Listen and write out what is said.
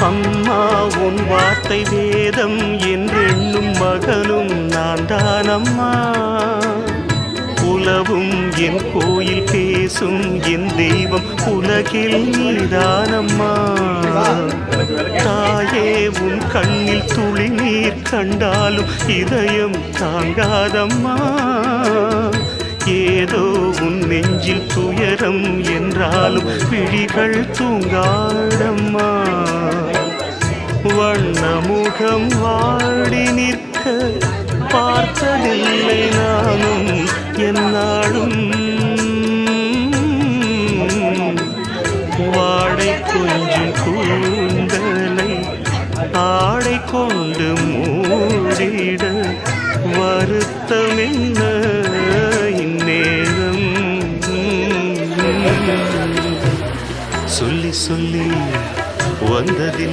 அம்மா உன் வார்த்தை வேதம் என்றெண்ணும் மகனும் நான் தானம்மா. உலவும் என் கோயில் பேசும் என் தெய்வம் உலகில் நீதானம்மா. தாயே உன் கண்ணில் துளி நீர் கண்டாலும் இதயம் தாங்காதம்மா. ஏதோ உன் நெஞ்சில் துயரம் என்றாலும் விழிகள் தூங்காடம்மா. வண்ணமுகம் வாடி நிற்க பார்த்ததில்லை நானும் என்னாலும். வாடை கொஞ்சம் கூந்தலை ஆடை கொண்டு மூடிட வருத்தம் என்ன இந்நேரம். சொல்லி சொல்லி வந்ததில்